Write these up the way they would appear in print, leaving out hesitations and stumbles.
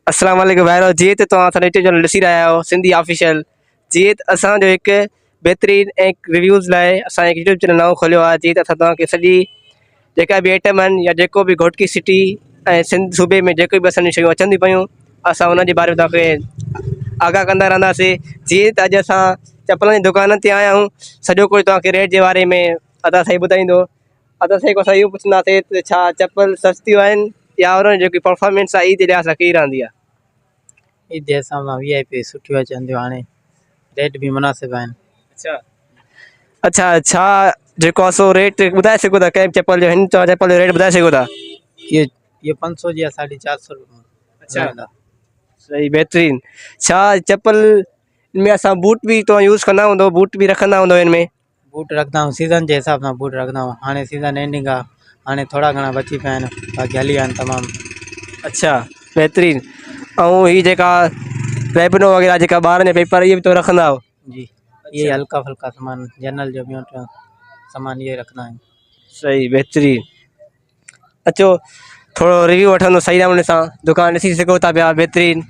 अस्सलाम वालेकुम भाइरो जी तो तव्हां यूट्यूब चैनल ॾिसी रहिया आहियो सिंधी ऑफिशियल। जी असांजो हिकु बहितरीन ऐं रिव्यूज़ लाइ असां हिकु यूट्यूब चैनल नओं खोलियो आहे। जी असां तव्हांखे सॼी जेका बि आइटम आहिनि या जेको बि घोटकी सिटी ऐं सिंध सूबे में जेको बि असांजी शयूं अचनि थियूं पियूं असां उन जे बारे में तव्हांखे आगाह कंदा रहंदासीं। जीअं त अॼु असां चपलनि जी दुकान ते आया आहियूं। सॼो कुझु तव्हांखे रेट जे बारे में अदा साईं ॿुधाईंदो। अदा साईं खां असां इहो पुछंदासीं त छा चपल सस्तियूं आहिनि या उन्हनि जेकी परफॉर्मेंस आहे ई जे लिहाज़ सां कही रहंदी आहे। ईद जे हिसाब सां VIP सुठियूं अचनि थियूं हाणे रेट बि मुनासिबु आहिनि। अच्छा अच्छा छा जेको आहे सो रेट ॿुधाए सघो था कंहिं चपल जो हिन चपल जो रेट ॿुधाए सघो था? ये 500 जी आहे 450 रुपये। अच्छा सही बहितरीन। छा चपल में असां बूट बि तो यूज़ कंदा हूंदो बूट बि रखंदा हूंदो हिन में? बूट रखंदा आहियूं सीज़न जे हिसाब सां बूट रखंदा आहियूं। हाणे सीज़न एंडिंग आहे हाणे थोरा घणा बची पिया आहिनि बाक़ी हली विया आहिनि तमामु। अच्छा बहितरीन। ऐं हीअ जेका रेबिनो वग़ैरह जेका ॿारनि जा पेपर इहे बि तो रखंदा आहियो? जी ये हल्का फुल्का सामान जनरल जो ॿियो टियों सामान इहे रखंदा आहियूं। सही बहितरीन। अचो थोरो रिव्यू वठंदो सही नमूने सां। दुकानु ॾिसी सघो था पिया बहितरीन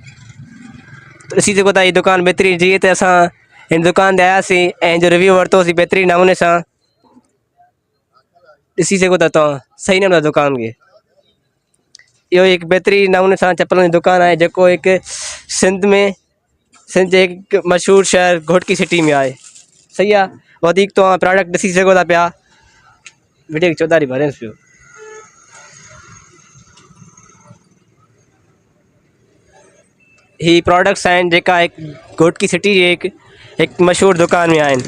ॾिसी सघो था हीअ दुकानु बहितरीन। जीअं त असां हिन दुकान ते आयासीं ऐं जो रिव्यू वरितोसीं बहितरीन नमूने सां ॾिसी सघो था तव्हां सही नमूने दुकान खे। इहो हिकु बहितरीन नमूने सां चपलनि जी दुकानु आहे जेको हिकु सिंध जे हिकु मशहूरु शहर घोटकी सिटी में आहे। सही आहे वधीक तव्हां प्रोडक्ट ॾिसी सघो था पिया। वीडियो खे चौधारी भरेसि पियो। ही प्रोडक्ट्स आहिनि जेका हिकु घोटकी सिटी जे हिकु मशहूरु दुकान में आहिनि।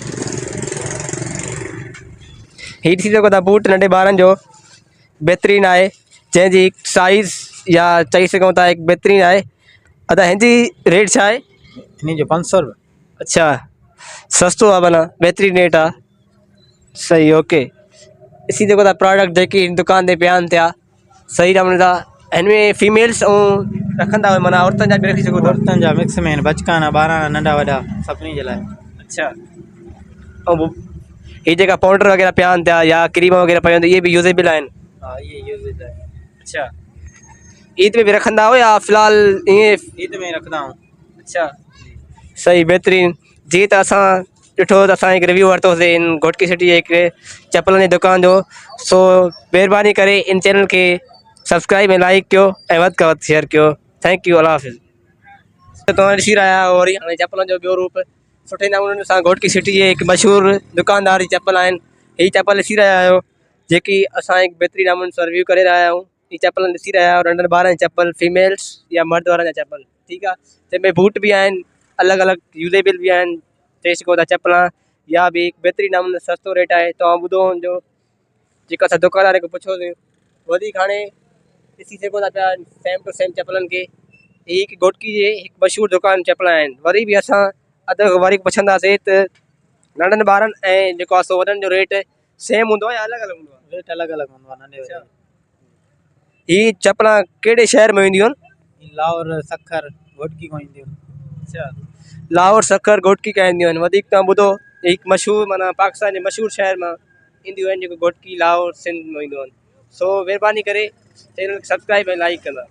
हीअ ॾिसी सघो था बूट नंढे ॿारनि जो बहितरीनु आहे जंहिंजी हिकु साइज़ या चई सघूं था हिकु बहितरीनु आहे। अदा हिन जी रेट छा आहे? हिन जो 500 रुपये। अच्छा सस्तो आहे माना बहितरीनु रेट आहे। सही ओके। ॾिसी सघो था प्रोडक्ट जेकी हिन दुकान ते पिया आहिनि थिया सही नमूने सां। हिन में फीमेल्स ऐं रखंदा हुआ माना औरतुनि जा बि रखी सघो था? औरतुनि जा मिक्स में आहिनि बचकाना ॿारहां नंढा वॾा सभिनी जे लाइ। अच्छा ऐं हीअ जेका पाउडर वग़ैरह पिया आहिनि थिया या क्रीम वग़ैरह पियूं आहिनि इहे बि यूज़ेबल आहिनि? हा इहे यूज़ आहे। अच्छा ईद में बि रखंदा आहियो या फ़िलहालु ईअं? ईद में रखंदा आहियूं। अच्छा सही बहितरीनु। जीअं त असां ॾिठो त असां हिकु रिव्यू वरितोसीं इन घोटकी सिटी जे हिकु चपलनि जी दुकान जो। सो महिरबानी करे इन चैनल खे सब्सक्राइब ऐं लाइक कयो ऐं वधि खां वधि शेयर कयो। थैंक यू अल्लाह हाफ़िज़। तव्हां ॾिसी रहिया आहियो वरी हाणे चपलनि जो ॿियो रूप सुठे नमूने सां घोटकी सिटी जे हिकु मशहूरु दुकानदार जी चपल आहिनि। हीअ चपल ॾिसी रहिया आहियो जेकी असां हिकु बहितरीनु नमूने सां रिव्यू करे रहिया आहियूं। हीअ चपल ॾिसी रहिया आहियो नंढनि ॿारनि जी चपल फीमेल्स या मर्द वारनि जा चपल ठीकु आहे। जंहिंमें बूट बि आहिनि अलॻि अलॻि यूज़ेबल बि आहिनि चई सघो था चपलां या बि हिकु बहितरीनु नमूने सस्तो रेट आहे। तव्हां ॿुधो हुनजो जेका असां दुकानदार खे पुछियोसीं वधीक हाणे ॾिसी सघो था पिया सेम टू सेम चपलनि खे। हीअ हिकु घोटकी जे हिकु मशहूरु दुकान चपल आहिनि। वरी बि असां अधु वरी पुछंदासीं त नंढनि ॿारनि ऐं जेको आहे सो वॾनि जो रेट सेम हूंदो आहे या अलॻि अलॻि हूंदो आहे? रेट अलॻि अलॻि हूंदो आहे नंढे वॾे। हीअ चपलां कहिड़े शहर में ईंदियूं आहिनि? लाहौर सखर घोटकी खां ईंदियूं आहिनि। अच्छा लाहौर सखर घोटकी खां ईंदियूं आहिनि। वधीक तव्हां ॿुधो हिकु मशहूरु माना पाकिस्तान जे मशहूरु शहर मां ईंदियूं आहिनि जेको घोटकी लाहौर सिंध में ईंदियूं आहिनि। सो महिरबानी करे चैनल खे सब्सक्राइब ऐं लाइक कंदा।